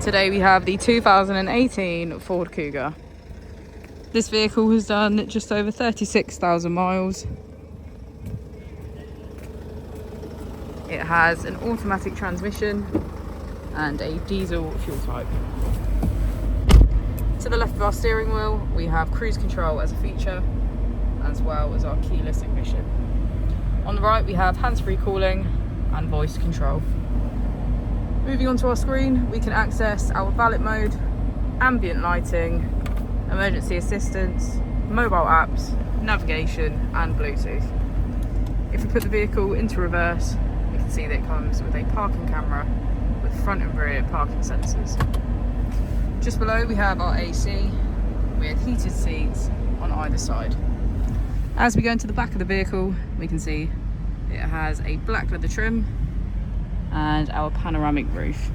Today we have the 2018 Ford Kuga. This vehicle has done just over 36,000 miles. It has an automatic transmission and a diesel fuel type. To the left of our steering wheel, we have cruise control as a feature, as well as our keyless ignition. On the right, we have hands-free calling and voice control. Moving on to our screen, we can access our valet mode, ambient lighting, emergency assistance, mobile apps, navigation and Bluetooth. If we put the vehicle into reverse, we can see that it comes with a parking camera with front and rear parking sensors. Just below we have our AC with heated seats on either side. As we go into the back of the vehicle, we can see it has a black leather trim and our panoramic roof.